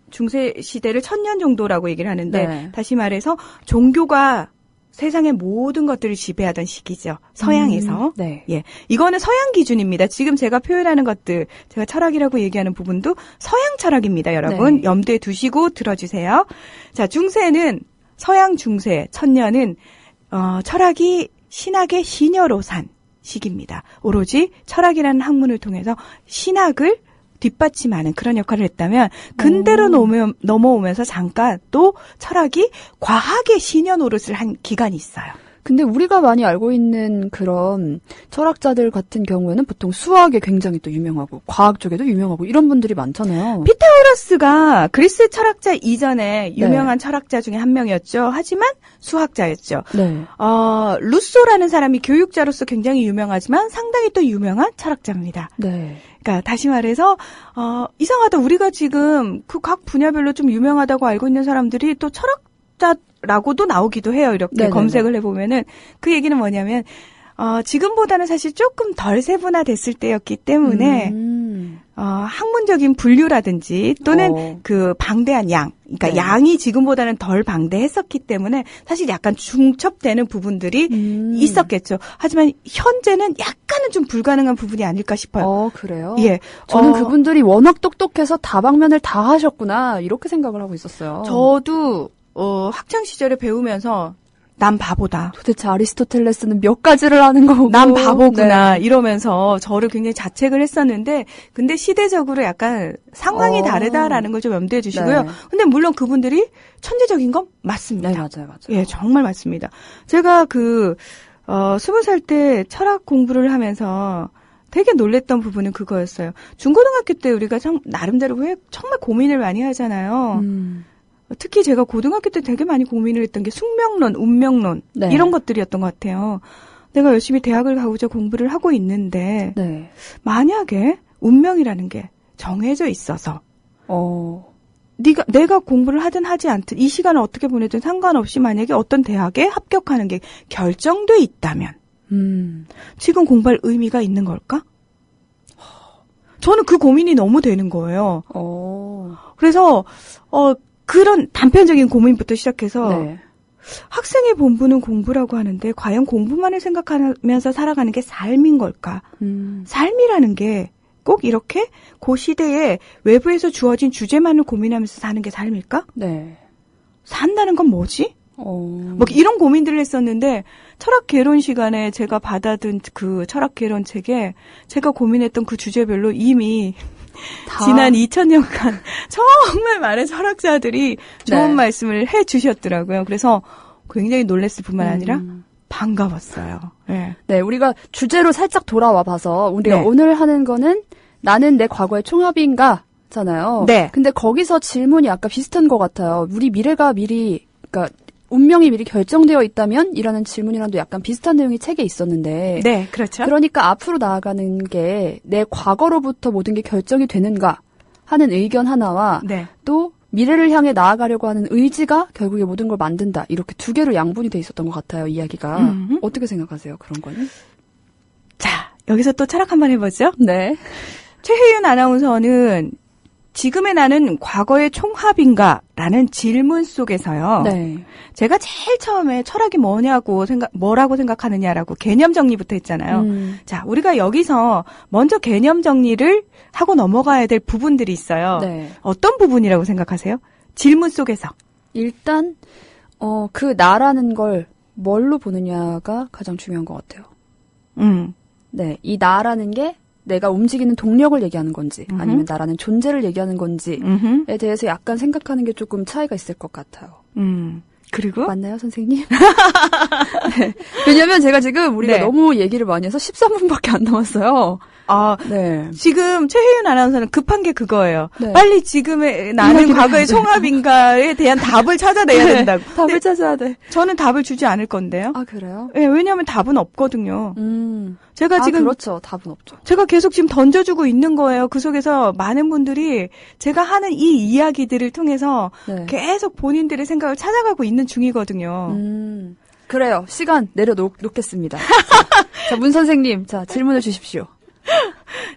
Speaker 2: 중세시대를 1000년 정도라고 얘기를 하는데, 네. 다시 말해서 종교가 세상의 모든 것들을 지배하던 시기죠. 서양에서.
Speaker 1: 네.
Speaker 2: 예. 이거는 서양 기준입니다. 지금 제가 표현하는 것들, 제가 철학이라고 얘기하는 부분도 서양 철학입니다, 여러분. 네. 염두에 두시고 들어주세요. 자, 중세는, 서양 중세, 천년은, 철학이 신학의 시녀로 산 시기입니다. 오로지 철학이라는 학문을 통해서 신학을 뒷받침하는 그런 역할을 했다면 근대로 넘어오면서 잠깐 또 철학이 과학의 시녀 노릇을 한 기간이 있어요.
Speaker 1: 근데 우리가 많이 알고 있는 그런 철학자들 같은 경우에는 보통 수학에 굉장히 또 유명하고 과학 쪽에도 유명하고 이런 분들이 많잖아요.
Speaker 2: 피타고라스가 그리스 철학자 이전에 유명한 네. 철학자 중에 한 명이었죠. 하지만 수학자였죠.
Speaker 1: 네.
Speaker 2: 루소라는 사람이 교육자로서 굉장히 유명하지만 상당히 또 유명한 철학자입니다.
Speaker 1: 네.
Speaker 2: 그러니까 다시 말해서 이상하다. 우리가 지금 그 각 분야별로 좀 유명하다고 알고 있는 사람들이 또 철학자라고도 나오기도 해요. 이렇게 네네네. 검색을 해보면은 그 얘기는 뭐냐면 지금보다는 사실 조금 덜 세분화됐을 때였기 때문에 학문적인 분류라든지 또는 그 방대한 양, 그러니까 네. 양이 지금보다는 덜 방대했었기 때문에 사실 약간 중첩되는 부분들이 있었겠죠. 하지만 현재는 약간은 좀 불가능한 부분이 아닐까 싶어요.
Speaker 1: 그래요?
Speaker 2: 예.
Speaker 1: 저는 그분들이 워낙 똑똑해서 다방면을 다 하셨구나 이렇게 생각을 하고 있었어요.
Speaker 2: 저도 학창 시절에 배우면서 난 바보다.
Speaker 1: 도대체 아리스토텔레스는 몇 가지를 하는 거고.
Speaker 2: 난 바보구나. 네. 이러면서 저를 굉장히 자책을 했었는데 근데 시대적으로 약간 상황이 다르다라는 걸 좀 염두에 주시고요. 네. 근데 물론 그분들이 천재적인 건 맞습니다.
Speaker 1: 네, 맞아요.
Speaker 2: 예, 정말 맞습니다. 제가 20살 때 철학 공부를 하면서 되게 놀랬던 부분은 그거였어요. 중고등학교 때 우리가 나름대로 왜 정말 고민을 많이 하잖아요. 특히 제가 고등학교 때 되게 많이 고민을 했던 게 숙명론, 운명론 네. 이런 것들이었던 것 같아요. 내가 열심히 대학을 가고자 공부를 하고 있는데
Speaker 1: 네.
Speaker 2: 만약에 운명이라는 게 정해져 있어서 내가 공부를 하든 하지 않든 이 시간을 어떻게 보내든 상관없이 만약에 어떤 대학에 합격하는 게 결정돼 있다면 지금 공부할 의미가 있는 걸까? 저는 그 고민이 너무 되는 거예요. 그래서 그런 단편적인 고민부터 시작해서 네. 학생의 본분은 공부라고 하는데 과연 공부만을 생각하면서 살아가는 게 삶인 걸까? 삶이라는 게 꼭 이렇게 그 시대에 외부에서 주어진 주제만을 고민하면서 사는 게 삶일까?
Speaker 1: 네.
Speaker 2: 산다는 건 뭐지? 뭐 이런 고민들을 했었는데 철학 개론 시간에 제가 받아든 그 철학 개론 책에 제가 고민했던 그 주제별로 이미 지난 2000년간 정말 많은 철학자들이 좋은 네. 말씀을 해 주셨더라고요. 그래서 굉장히 놀랐을 뿐만 아니라 반가웠어요. 네.
Speaker 1: 네, 우리가 주제로 살짝 돌아와 봐서 우리가 네. 오늘 하는 거는 나는 내 과거의 총합인가 잖아요.
Speaker 2: 네.
Speaker 1: 근데 거기서 질문이 아까 비슷한 것 같아요. 우리 미래가 그러니까 운명이 미리 결정되어 있다면? 이라는 질문이랑도 약간 비슷한 내용이 책에 있었는데.
Speaker 2: 네, 그렇죠.
Speaker 1: 그러니까 앞으로 나아가는 게 내 과거로부터 모든 게 결정이 되는가 하는 의견 하나와
Speaker 2: 네.
Speaker 1: 또 미래를 향해 나아가려고 하는 의지가 결국에 모든 걸 만든다. 이렇게 두 개로 양분이 돼 있었던 것 같아요, 이야기가. 어떻게 생각하세요, 그런 거는?
Speaker 2: 자, 여기서 또 철학 한번 해보죠.
Speaker 1: 네.
Speaker 2: 최혜윤 아나운서는 지금의 나는 과거의 총합인가? 라는 질문 속에서요.
Speaker 1: 네.
Speaker 2: 제가 제일 처음에 철학이 뭐라고 생각하느냐라고 개념 정리부터 했잖아요. 자, 우리가 여기서 먼저 개념 정리를 하고 넘어가야 될 부분들이 있어요.
Speaker 1: 네.
Speaker 2: 어떤 부분이라고 생각하세요? 질문 속에서.
Speaker 1: 일단, 그 나라는 걸 뭘로 보느냐가 가장 중요한 것 같아요. 네. 이 나라는 게 내가 움직이는 동력을 얘기하는 건지 아니면 나라는 존재를 얘기하는 건지에 대해서 약간 생각하는 게 조금 차이가 있을 것 같아요.
Speaker 2: 그리고?
Speaker 1: 맞나요, 선생님? 네. 왜냐면 제가 지금 우리가
Speaker 2: 네.
Speaker 1: 너무 얘기를 많이 해서 13분밖에 안 남았어요.
Speaker 2: 아,
Speaker 1: 네.
Speaker 2: 지금 최혜윤 아나운서는 급한 게 그거예요.
Speaker 1: 네.
Speaker 2: 빨리 지금의 나는 과거의 총합인가에 대한 답을 찾아내야
Speaker 1: 네,
Speaker 2: 된다고.
Speaker 1: 답을 찾아야 돼.
Speaker 2: 저는 답을 주지 않을 건데요.
Speaker 1: 아, 그래요?
Speaker 2: 네, 왜냐하면 답은 없거든요. 제가 지금
Speaker 1: 그렇죠. 답은 없죠.
Speaker 2: 제가 계속 지금 던져주고 있는 거예요. 그 속에서 많은 분들이 제가 하는 이 이야기들을 통해서
Speaker 1: 네.
Speaker 2: 계속 본인들의 생각을 찾아가고 있는 중이거든요.
Speaker 1: 그래요. 시간 내려놓겠습니다. 자, 문 선생님, 자, 질문을 주십시오.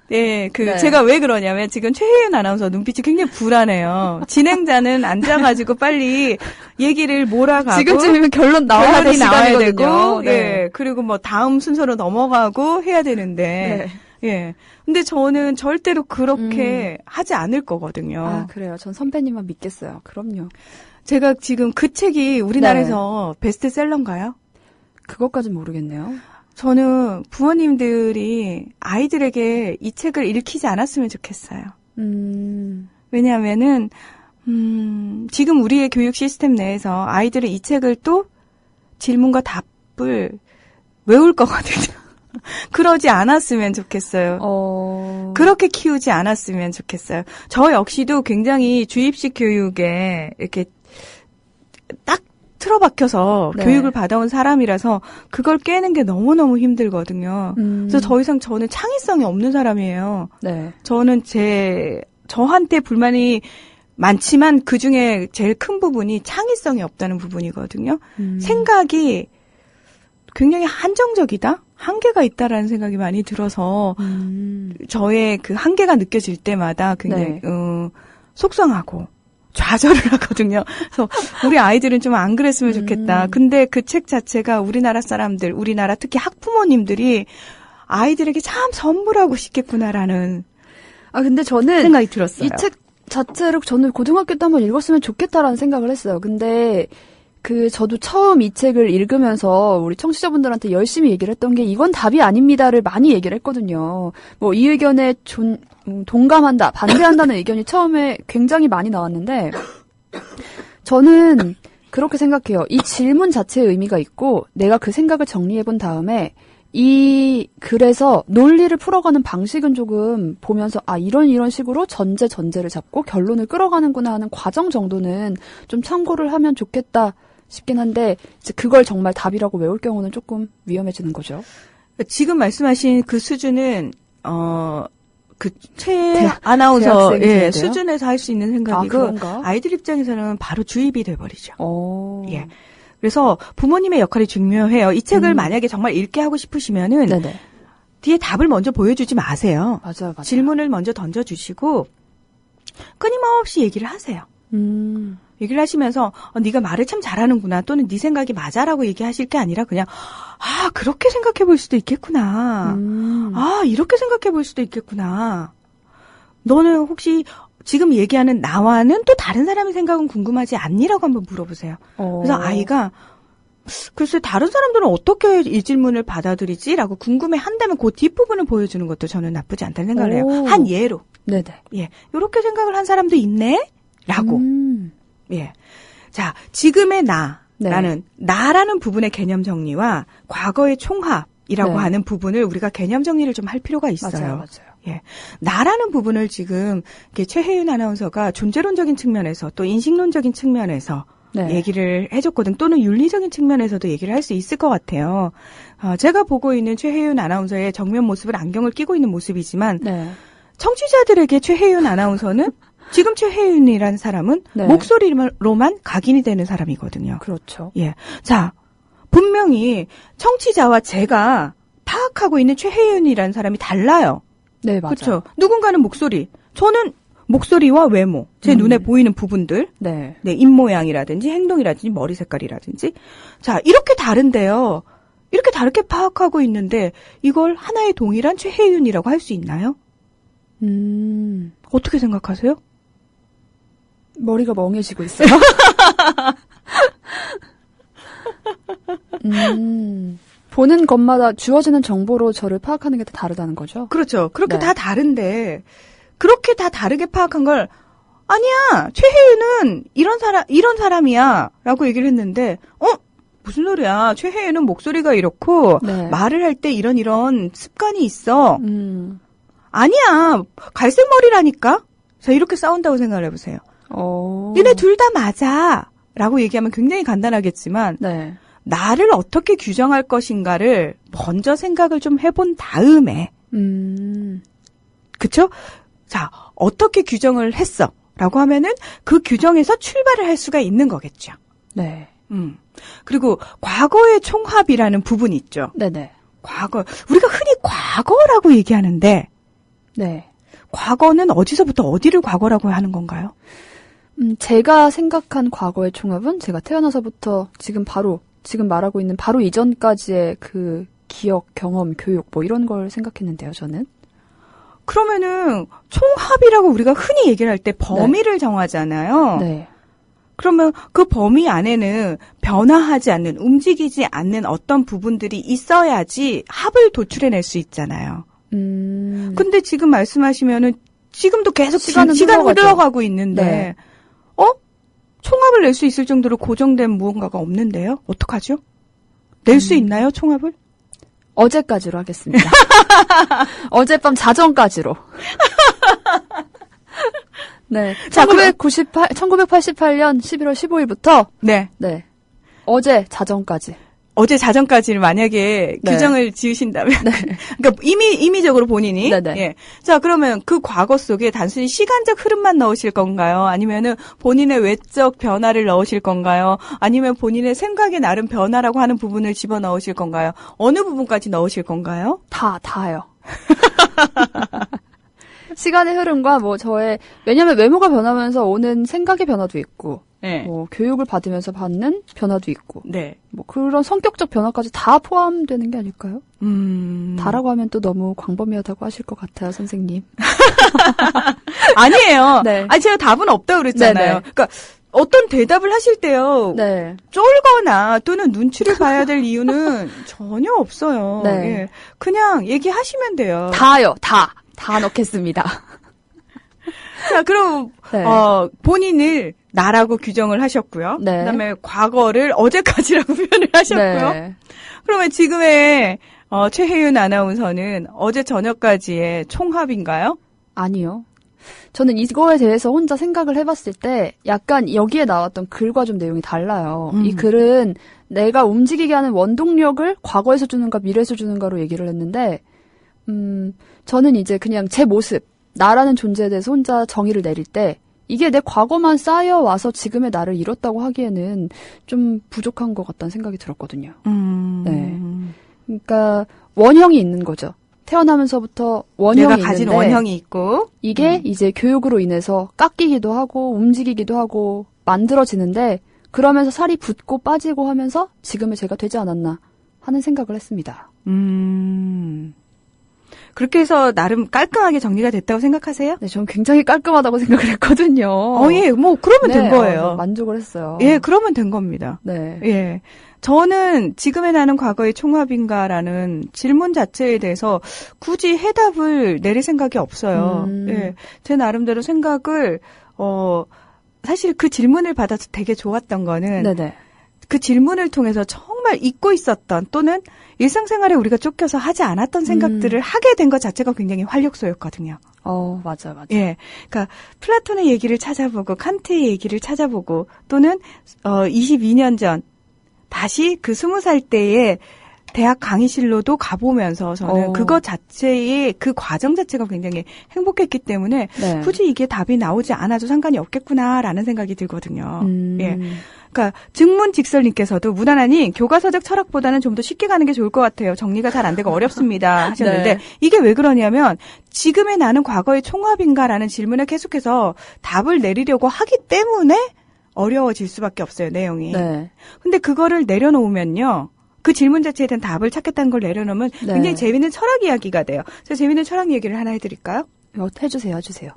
Speaker 2: 네, 제가 왜 그러냐면 지금 최혜윤 아나운서 눈빛이 굉장히 불안해요. 진행자는 앉아가지고 빨리 얘기를 몰아가고.
Speaker 1: 지금쯤이면 결론 나와야 될 시간이거든요.
Speaker 2: 네. 그리고 뭐 다음 순서로 넘어가고 해야 되는데. 네. 예. 근데 저는 절대로 그렇게 하지 않을 거거든요.
Speaker 1: 아, 그래요. 전 선배님만 믿겠어요. 그럼요.
Speaker 2: 제가 지금 그 책이 우리나라에서 베스트셀러인가요?
Speaker 1: 그것까진 모르겠네요.
Speaker 2: 저는 부모님들이 아이들에게 이 책을 읽히지 않았으면 좋겠어요. 왜냐하면은, 지금 우리의 교육 시스템 내에서 아이들은 이 책을 또 질문과 답을 외울 거거든요. 그러지 않았으면 좋겠어요. 그렇게 키우지 않았으면 좋겠어요. 저 역시도 굉장히 주입식 교육에 이렇게 딱 틀어박혀서 교육을 받아온 사람이라서 그걸 깨는 게 너무너무 힘들거든요. 그래서 더 이상 저는 창의성이 없는 사람이에요. 네. 저는 저한테 불만이 많지만 그 중에 제일 큰 부분이 창의성이 없다는 부분이거든요. 생각이 굉장히 한정적이다? 한계가 있다라는 생각이 많이 들어서 저의 그 한계가 느껴질 때마다 굉장히 속상하고 좌절을 하거든요. 그래서 우리 아이들은 좀 안 그랬으면 좋겠다. 근데 그 책 자체가 우리나라 사람들, 우리나라 특히 학부모님들이 아이들에게 참 선물하고 싶겠구나라는
Speaker 1: 근데 저는
Speaker 2: 생각이 들었어요.
Speaker 1: 이 책 자체를 저는 고등학교 때 한번 읽었으면 좋겠다라는 생각을 했어요. 근데 저도 처음 이 책을 읽으면서 우리 청취자분들한테 열심히 얘기를 했던 게 이건 답이 아닙니다를 많이 얘기를 했거든요. 뭐 이 의견에 동감한다, 반대한다는 의견이 처음에 굉장히 많이 나왔는데 저는 그렇게 생각해요. 이 질문 자체의 의미가 있고 내가 그 생각을 정리해본 다음에 이 글에서 논리를 풀어가는 방식은 조금 보면서 이런 식으로 전제를 잡고 결론을 끌어가는구나 하는 과정 정도는 좀 참고를 하면 좋겠다 싶긴 한데 이제 그걸 정말 답이라고 외울 경우는 조금 위험해지는 거죠.
Speaker 2: 지금 말씀하신 그 수준은 최 아나운서 수준에서 할 수 있는 생각이고 아이들 입장에서는 바로 주입이 돼버리죠. 예. 그래서 부모님의 역할이 중요해요. 이 책을 만약에 정말 읽게 하고 싶으시면은 뒤에 답을 먼저 보여주지 마세요.
Speaker 1: 맞아요.
Speaker 2: 질문을 먼저 던져주시고 끊임없이 얘기를 하세요. 얘기를 하시면서 네가 말을 참 잘하는구나 또는 네 생각이 맞아라고 얘기하실 게 아니라 그냥 그렇게 생각해 볼 수도 있겠구나. 이렇게 생각해 볼 수도 있겠구나. 너는 혹시 지금 얘기하는 나와는 또 다른 사람의 생각은 궁금하지 않니라고 한번 물어보세요. 그래서 아이가 글쎄 다른 사람들은 어떻게 이 질문을 받아들이지라고 궁금해한다면 그 뒷부분을 보여주는 것도 저는 나쁘지 않다는 생각을 해요. 한 예로.
Speaker 1: 네네.
Speaker 2: 예, 이렇게 생각을 한 사람도 있네라고. 예. 자, 지금의 나라는 부분의 개념 정리와 과거의 총합이라고 하는 부분을 우리가 개념 정리를 좀 할 필요가 있어요.
Speaker 1: 맞아요.
Speaker 2: 예. 나라는 부분을 지금 최혜윤 아나운서가 존재론적인 측면에서 또 인식론적인 측면에서 얘기를 해줬거든. 또는 윤리적인 측면에서도 얘기를 할 수 있을 것 같아요. 제가 보고 있는 최혜윤 아나운서의 정면 모습을 안경을 끼고 있는 모습이지만 청취자들에게 최혜윤 아나운서는 지금 최혜윤이라는 사람은 목소리로만 각인이 되는 사람이거든요.
Speaker 1: 그렇죠.
Speaker 2: 예. 자, 분명히 청취자와 제가 파악하고 있는 최혜윤이라는 사람이 달라요.
Speaker 1: 네, 맞아요.
Speaker 2: 그렇죠. 누군가는 목소리. 저는 목소리와 외모, 제 눈에 보이는 부분들, 입 모양이라든지 행동이라든지 머리 색깔이라든지. 자, 이렇게 다른데요. 이렇게 다르게 파악하고 있는데 이걸 하나의 동일한 최혜윤이라고 할 수 있나요? 어떻게 생각하세요?
Speaker 1: 머리가 멍해지고 있어요. 보는 것마다 주어지는 정보로 저를 파악하는 게 다 다르다는 거죠?
Speaker 2: 그렇죠. 그렇게 다 다른데 그렇게 다 다르게 파악한 걸 아니야. 최혜윤은 이런 사람이야 라고 얘기를 했는데 무슨 소리야. 최혜윤은 목소리가 이렇고 말을 할 때 이런 습관이 있어. 아니야. 갈색 머리라니까. 자, 이렇게 싸운다고 생각을 해보세요. 니네 둘 다 맞아 라고 얘기하면 굉장히 간단하겠지만 나를 어떻게 규정할 것인가를 먼저 생각을 좀 해본 다음에 그쵸? 자, 어떻게 규정을 했어? 라고 하면은 그 규정에서 출발을 할 수가 있는 거겠죠.
Speaker 1: 네.
Speaker 2: 그리고 과거의 총합이라는 부분이 있죠.
Speaker 1: 네네.
Speaker 2: 과거. 우리가 흔히 과거라고 얘기하는데
Speaker 1: 네.
Speaker 2: 과거는 어디서부터 어디를 과거라고 하는 건가요?
Speaker 1: 제가 생각한 과거의 총합은 제가 태어나서부터 지금 말하고 있는 바로 이전까지의 그 기억, 경험, 교육 뭐 이런 걸 생각했는데요, 저는.
Speaker 2: 그러면은 총합이라고 우리가 흔히 얘기를 할 때 범위를 정하잖아요.
Speaker 1: 네.
Speaker 2: 그러면 그 범위 안에는 변화하지 않는, 움직이지 않는 어떤 부분들이 있어야지 합을 도출해낼 수 있잖아요. 근데 지금 말씀하시면은 지금도 계속 시간은 흘러가고 있는데,
Speaker 1: 네.
Speaker 2: 총합을 낼 수 있을 정도로 고정된 무언가가 없는데요? 어떡하죠? 낼 수 있나요, 총합을?
Speaker 1: 어제까지로 하겠습니다. 어젯밤 자정까지로. 네. 1988년 11월 15일부터.
Speaker 2: 네.
Speaker 1: 네. 어제 자정까지.
Speaker 2: 어제 자정까지를 만약에
Speaker 1: 네.
Speaker 2: 규정을 지으신다면.
Speaker 1: 네.
Speaker 2: 그러니까 임의적으로 본인이.
Speaker 1: 네네.
Speaker 2: 예. 자, 그러면 그 과거 속에 단순히 시간적 흐름만 넣으실 건가요? 아니면은 본인의 외적 변화를 넣으실 건가요? 아니면 본인의 생각에 나름 변화라고 하는 부분을 집어 넣으실 건가요? 어느 부분까지 넣으실 건가요?
Speaker 1: 다요. 시간의 흐름과 왜냐면 외모가 변하면서 오는 생각의 변화도 있고,
Speaker 2: 네.
Speaker 1: 교육을 받으면서 받는 변화도 있고,
Speaker 2: 네.
Speaker 1: 그런 성격적 변화까지 다 포함되는 게 아닐까요? 다라고 하면 또 너무 광범위하다고 하실 것 같아요, 선생님.
Speaker 2: 아니에요.
Speaker 1: 네.
Speaker 2: 제가 답은 없다고 그랬잖아요.
Speaker 1: 네네.
Speaker 2: 그러니까 어떤 대답을 하실 때요.
Speaker 1: 네.
Speaker 2: 쫄거나 또는 눈치를 봐야 될 이유는 전혀 없어요.
Speaker 1: 네.
Speaker 2: 예. 그냥 얘기하시면 돼요.
Speaker 1: 다요, 다 넣겠습니다.
Speaker 2: 자, 그럼
Speaker 1: 네.
Speaker 2: 본인을 나라고 규정을 하셨고요.
Speaker 1: 네.
Speaker 2: 그다음에 과거를 어제까지라고 표현을 하셨고요.
Speaker 1: 네.
Speaker 2: 그러면 지금의 최혜윤 아나운서는 어제 저녁까지의 총합인가요?
Speaker 1: 아니요. 저는 이거에 대해서 혼자 생각을 해봤을 때 약간 여기에 나왔던 글과 좀 내용이 달라요. 이 글은 내가 움직이게 하는 원동력을 과거에서 주는가 미래에서 주는가로 얘기를 했는데 저는 이제 그냥 제 모습, 나라는 존재에 대해서 혼자 정의를 내릴 때 이게 내 과거만 쌓여와서 지금의 나를 이뤘다고 하기에는 좀 부족한 것 같다는 생각이 들었거든요. 네. 그러니까 원형이 있는 거죠. 태어나면서부터 원형이
Speaker 2: 내가 가진
Speaker 1: 있는데
Speaker 2: 원형이 있고
Speaker 1: 이게 이제 교육으로 인해서 깎이기도 하고 움직이기도 하고 만들어지는데 그러면서 살이 붙고 빠지고 하면서 지금의 제가 되지 않았나 하는 생각을 했습니다.
Speaker 2: 그렇게 해서 나름 깔끔하게 정리가 됐다고 생각하세요?
Speaker 1: 네, 저는 굉장히 깔끔하다고 생각을 했거든요.
Speaker 2: 예, 그러면 된 거예요.
Speaker 1: 만족을 했어요.
Speaker 2: 예, 그러면 된 겁니다.
Speaker 1: 네.
Speaker 2: 예. 저는 지금의 나는 과거의 총합인가라는 질문 자체에 대해서 굳이 해답을 내릴 생각이 없어요. 예. 제 나름대로 생각을, 사실 그 질문을 받아서 되게 좋았던 거는
Speaker 1: 네네.
Speaker 2: 그 질문을 통해서 정말 잊고 있었던 또는 일상생활에 우리가 쫓겨서 하지 않았던 생각들을 하게 된 것 자체가 굉장히 활력소였거든요.
Speaker 1: 맞아요.
Speaker 2: 예. 그러니까 플라톤의 얘기를 찾아보고 칸트의 얘기를 찾아보고 또는 22년 전 다시 그 20살 때의 대학 강의실로도 가보면서 저는 그것 자체의 그 과정 자체가 굉장히 행복했기 때문에
Speaker 1: 네.
Speaker 2: 굳이 이게 답이 나오지 않아도 상관이 없겠구나라는 생각이 들거든요. 예. 그러니까 증문직설님께서도 무난하니 교과서적 철학보다는 좀 더 쉽게 가는 게 좋을 것 같아요. 정리가 잘 안 되고 어렵습니다 하셨는데
Speaker 1: 네.
Speaker 2: 이게 왜 그러냐면 지금의 나는 과거의 총합인가라는 질문에 계속해서 답을 내리려고 하기 때문에 어려워질 수밖에 없어요. 내용이.
Speaker 1: 네.
Speaker 2: 근데 그거를 내려놓으면요. 그 질문 자체에 대한 답을 찾겠다는 걸 내려놓으면
Speaker 1: 네.
Speaker 2: 굉장히 재미있는 철학 이야기가 돼요. 제가 재미있는 철학 얘기를 하나 해드릴까요?
Speaker 1: 해주세요.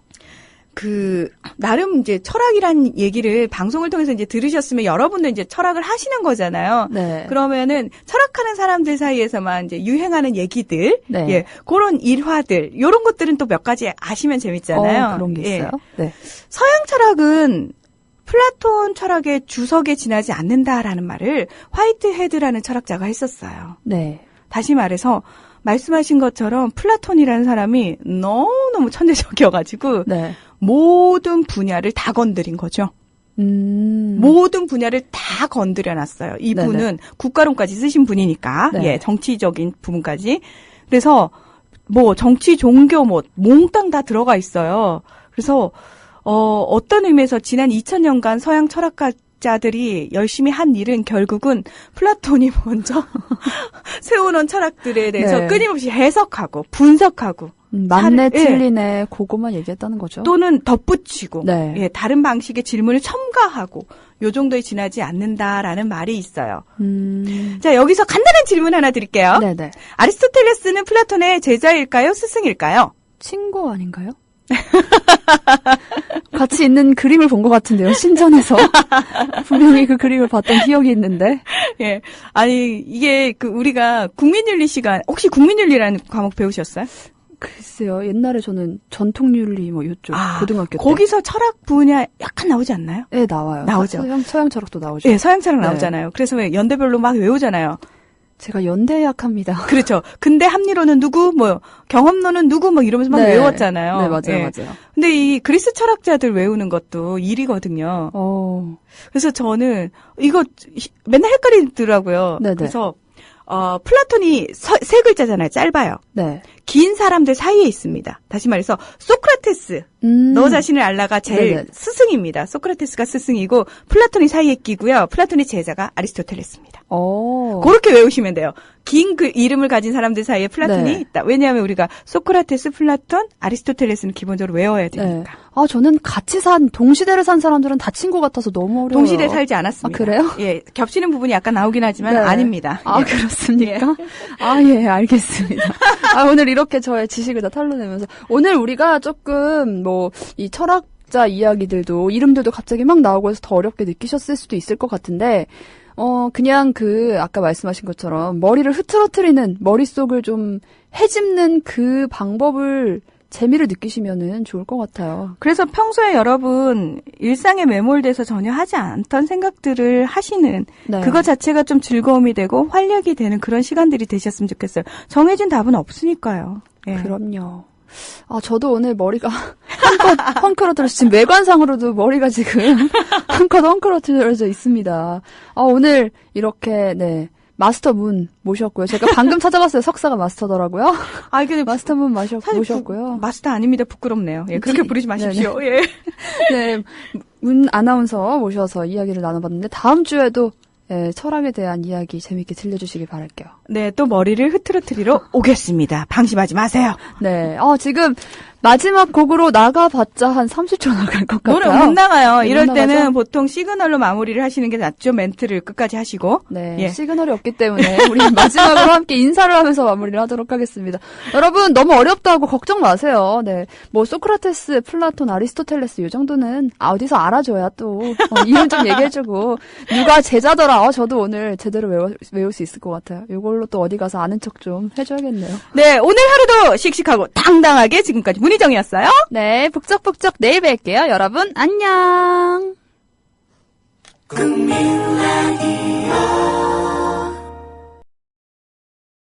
Speaker 2: 나름 이제 철학이란 얘기를 방송을 통해서 이제 들으셨으면 여러분도 이제 철학을 하시는 거잖아요.
Speaker 1: 네.
Speaker 2: 그러면은 철학하는 사람들 사이에서만 이제 유행하는 얘기들,
Speaker 1: 네.
Speaker 2: 예, 그런 일화들, 요런 것들은 또 몇 가지 아시면 재밌잖아요.
Speaker 1: 그런 게 있어요?
Speaker 2: 예.
Speaker 1: 네.
Speaker 2: 서양 철학은 플라톤 철학의 주석에 지나지 않는다라는 말을 화이트헤드라는 철학자가 했었어요.
Speaker 1: 네.
Speaker 2: 다시 말해서 말씀하신 것처럼 플라톤이라는 사람이 너무너무 천재적이어가지고
Speaker 1: 네.
Speaker 2: 모든 분야를 다 건드린 거죠. 모든 분야를 다 건드려놨어요. 이분은
Speaker 1: 네네.
Speaker 2: 국가론까지 쓰신 분이니까
Speaker 1: 네.
Speaker 2: 예, 정치적인 부분까지. 그래서 정치, 종교 몽땅 다 들어가 있어요. 그래서 어떤 의미에서 지난 2000년간 서양 철학자들이 열심히 한 일은 결국은 플라톤이 먼저 세워놓은 철학들에 대해서
Speaker 1: 네.
Speaker 2: 끊임없이 해석하고 분석하고
Speaker 1: 맞네, 틀리네, 그거만 얘기했다는 거죠.
Speaker 2: 또는 덧붙이고, 네. 예, 다른 방식의 질문을 첨가하고, 요 정도에 지나지 않는다라는 말이 있어요. 자, 여기서 간단한 질문 하나 드릴게요.
Speaker 1: 네네.
Speaker 2: 아리스토텔레스는 플라톤의 제자일까요? 스승일까요?
Speaker 1: 친구 아닌가요? 같이 있는 그림을 본 것 같은데요, 신전에서. 분명히 그 그림을 봤던 기억이 있는데.
Speaker 2: 예. 아니, 이게 우리가 국민윤리 시간, 혹시 국민윤리라는 과목 배우셨어요?
Speaker 1: 글쎄요, 옛날에 저는 전통윤리 요쪽, 고등학교 때.
Speaker 2: 거기서 철학 분야 약간 나오지 않나요?
Speaker 1: 네, 나와요.
Speaker 2: 나오죠.
Speaker 1: 서양 철학도 나오죠.
Speaker 2: 네, 서양 철학 나오잖아요. 그래서 왜 연대별로 막 외우잖아요.
Speaker 1: 제가 연대에 약합니다.
Speaker 2: 그렇죠. 근데 합리론은 누구, 경험론은 누구, 이러면서 막 외웠잖아요.
Speaker 1: 네, 맞아요, 맞아요.
Speaker 2: 근데 이 그리스 철학자들 외우는 것도 일이거든요. 그래서 저는 이거 맨날 헷갈리더라고요. 네네. 그래서, 플라톤이 세 글자잖아요. 짧아요.
Speaker 1: 네.
Speaker 2: 긴 사람들 사이에 있습니다. 다시 말해서 소크라테스, 너 자신을 알라가 제일 네네. 스승입니다. 소크라테스가 스승이고 플라톤이 사이에 끼고요. 플라톤의 제자가 아리스토텔레스입니다. 그렇게 외우시면 돼요. 긴 그 이름을 가진 사람들 사이에 플라톤이 네. 있다. 왜냐하면 우리가 소크라테스, 플라톤, 아리스토텔레스는 기본적으로 외워야 되니까.
Speaker 1: 네. 저는 같이 동시대를 산 사람들은 다 친구 같아서 너무 어려워요.
Speaker 2: 동시대 살지 않았습니다.
Speaker 1: 그래요?
Speaker 2: 예, 겹치는 부분이 약간 나오긴 하지만 네. 아닙니다.
Speaker 1: 예. 그렇습니까? 예, 알겠습니다. 오늘 이렇게 저의 지식을 다 털어내면서 오늘 우리가 조금 이 철학자 이야기들도 이름들도 갑자기 막 나오고 해서 더 어렵게 느끼셨을 수도 있을 것 같은데 그냥 아까 말씀하신 것처럼 머리를 흐트러뜨리는 머릿속을 좀 헤집는 그 방법을 재미를 느끼시면은 좋을 것 같아요.
Speaker 2: 그래서 평소에 여러분 일상에 매몰돼서 전혀 하지 않던 생각들을 하시는 네. 그거 자체가 좀 즐거움이 되고 활력이 되는 그런 시간들이 되셨으면 좋겠어요. 정해진 답은 없으니까요. 예.
Speaker 1: 그럼요. 저도 오늘 머리가 한껏 헝클어뜨려서 지금 외관상으로도 머리가 지금 한껏 헝클어뜨려져 있습니다. 오늘 이렇게 마스터 문 모셨고요. 제가 방금 찾아봤어요. 석사가 마스터더라고요.
Speaker 2: 근데
Speaker 1: 마스터 문 모셨고요.
Speaker 2: 마스터 아닙니다. 부끄럽네요. 예, 그렇게 부르지 마십시오. 예.
Speaker 1: 네, 문 아나운서 모셔서 이야기를 나눠봤는데 다음 주에도 철학에 대한 이야기 재밌게 들려주시길 바랄게요.
Speaker 2: 네, 또 머리를 흐트러뜨리러 오겠습니다. 방심하지 마세요.
Speaker 1: 네, 지금 마지막 곡으로 나가봤자 한 30초 나갈 것 같아요.
Speaker 2: 노래 못 나가요. 네, 이럴 때는 나가죠? 보통 시그널로 마무리를 하시는 게 낫죠. 멘트를 끝까지 하시고.
Speaker 1: 네, 예. 시그널이 없기 때문에 우리 마지막으로 함께 인사를 하면서 마무리를 하도록 하겠습니다. 여러분 너무 어렵다고 걱정 마세요. 네, 소크라테스, 플라톤, 아리스토텔레스 이 정도는 어디서 알아줘야 또 이름 좀 얘기해주고 누가 제자더라. 저도 오늘 제대로 외울 수 있을 것 같아요. 이걸로 또 어디 가서 아는 척 좀 해줘야겠네요.
Speaker 2: 네, 오늘 하루도 씩씩하고 당당하게 지금까지 문희정이었어요.
Speaker 1: 네, 북적북적 내일 뵐게요. 여러분 안녕. 국민라디오